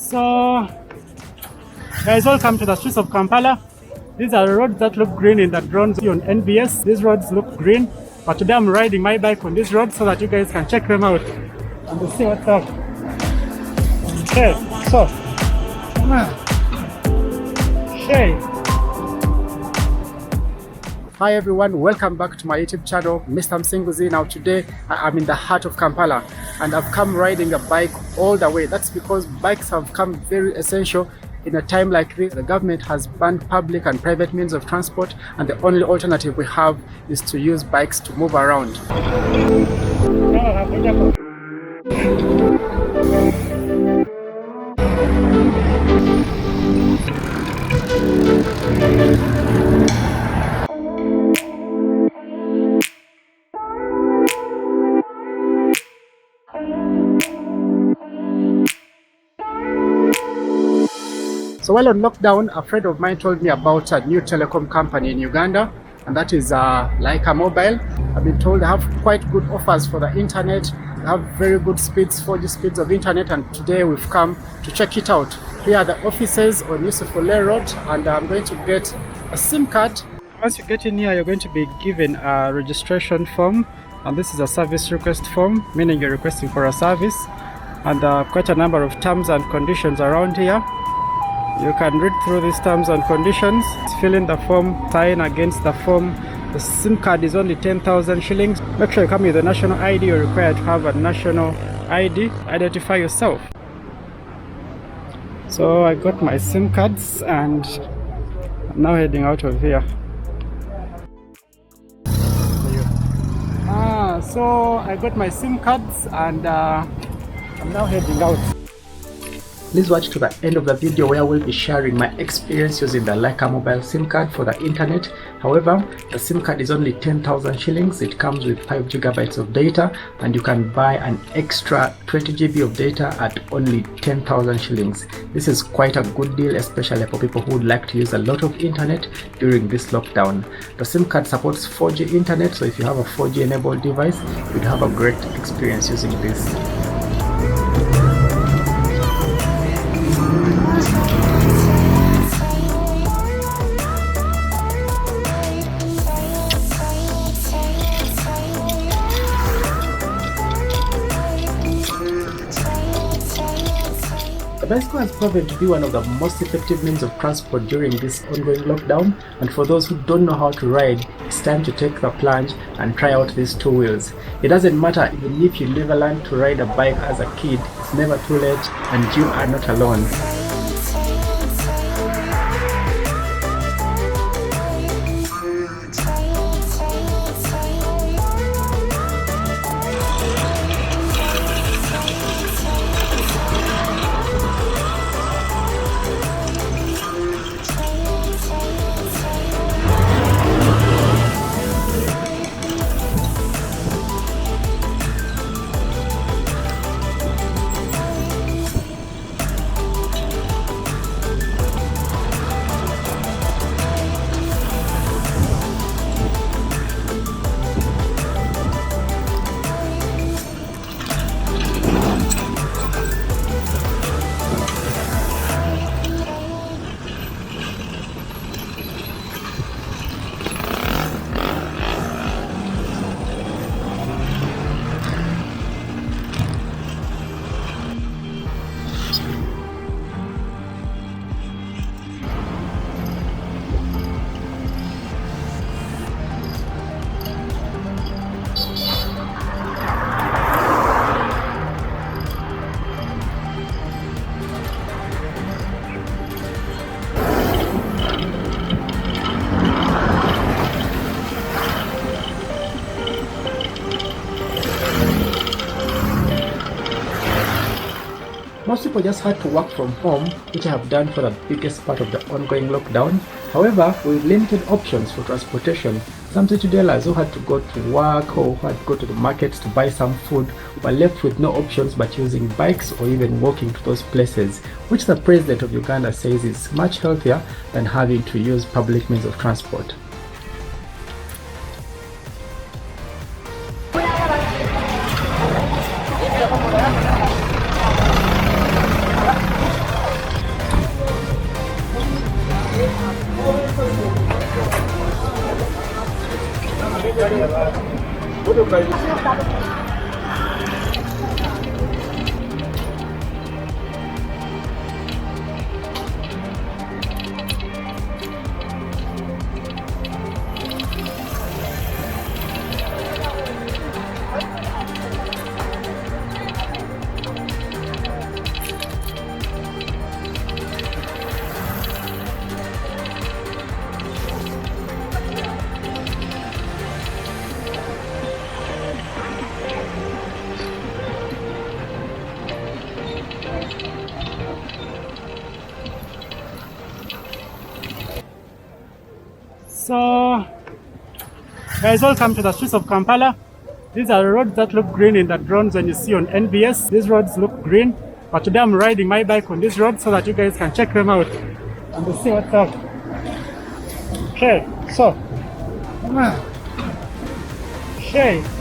So, guys, welcome to the streets of Kampala. These are the roads that look green in the drones on NBS. These roads look green, but today I'm riding my bike on these roads so that you guys can check them out and to see what's up. Okay, so, hey. Hi everyone, welcome back to my YouTube channel, Mr. Msinguzi. Now today I'm in the heart of Kampala and I've come riding a bike all the way. That's because bikes have come very essential in a time like this. The government has banned public and private means of transport, and the only alternative we have is to use bikes to move around. So while on lockdown, a friend of mine told me about a new telecom company in Uganda, and that is Laika Mobile. I've been told they have quite good offers for the internet. They have very good speeds, 4G speeds of internet, and today we've come to check it out. Here are the offices on Yusufule Road, and I'm going to get a SIM card. Once you get in here, you're going to be given a registration form, and this is a service request form, meaning you're requesting for a service, and quite a number of terms and conditions around here. You can read through these terms and conditions, fill in the form, sign against the form. The SIM card is only 10,000 shillings. Make sure you come with a national ID. You're required to have a national ID. Identify yourself. So I got my SIM cards and I'm now heading out of here. So I got my SIM cards and I'm now heading out. Please watch to the end of the video where we'll be sharing my experience using the Laika Mobile SIM card for the internet. However, the SIM card is only 10,000 shillings. It comes with 5 gigabytes of data, and you can buy an extra 20 GB of data at only 10,000 shillings. This is quite a good deal, especially for people who would like to use a lot of internet during this lockdown. The SIM card supports 4G internet, so if you have a 4G enabled device, you'd have a great experience using this. The bicycle has proven to be one of the most effective means of transport during this ongoing lockdown, and for those who don't know how to ride, it's time to take the plunge and try out these two wheels. It doesn't matter even if you never learned to ride a bike as a kid, it's never too late and you are not alone. Most people just had to work from home, which I have done for the biggest part of the ongoing lockdown. However, with limited options for transportation, some city-dwellers who had to go to work or who had to go to the markets to buy some food were left with no options but using bikes or even walking to those places, which the President of Uganda says is much healthier than having to use public means of transport. So, guys, welcome to the streets of Kampala. These are the roads that look green in the drones when you see on NBS. These roads look green, but today I'm riding my bike on this road so that you guys can check them out and see what's up. Okay, so, okay.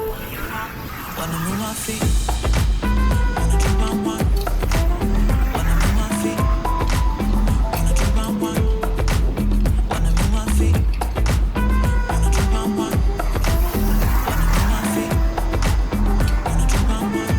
Wanna move my feet, wanna drink my wine. Wanna move my feet, wanna drink my wine. Wanna move my feet, wanna drink my wine. Wanna move my feet, wanna drink my wine.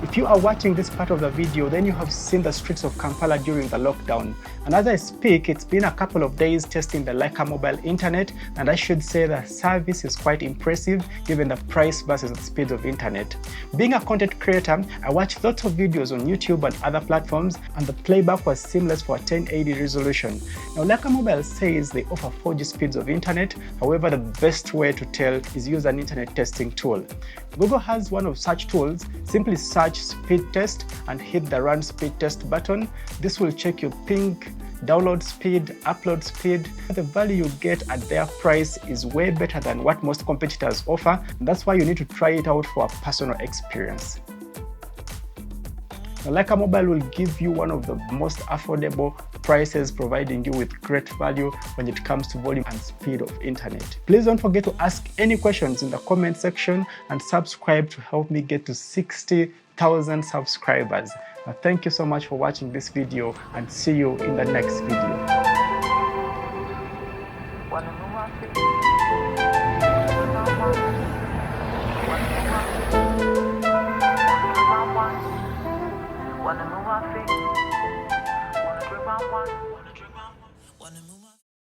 If you are watching this part of the video, then you have seen the streets of Kampala during the lockdown. And as I speak, it's been a couple of days testing the Leica mobile internet, and I should say the service is quite impressive given the price versus the speed of internet. Being a content creator, I watched lots of videos on YouTube and other platforms, and the playback was seamless for a 1080 resolution. Now, Leica mobile says they offer 4G speeds of internet. However, the best way to tell is use an internet testing tool. Google has one of such tools. Simply search speed test and hit the run speed test button. This will check your ping, download speed, upload speed. The value you get at their price is way better than what most competitors offer. And that's why you need to try it out for a personal experience. Now, Leica Mobile will give you one of the most affordable prices, providing you with great value when it comes to volume and speed of internet. Please don't forget to ask any questions in the comment section and subscribe to help me get to 60,000 subscribers. Now, thank you so much for watching this video, and see you in the next video. Wanna move my feet, wanna drink my wine, wanna drink my wine, wanna move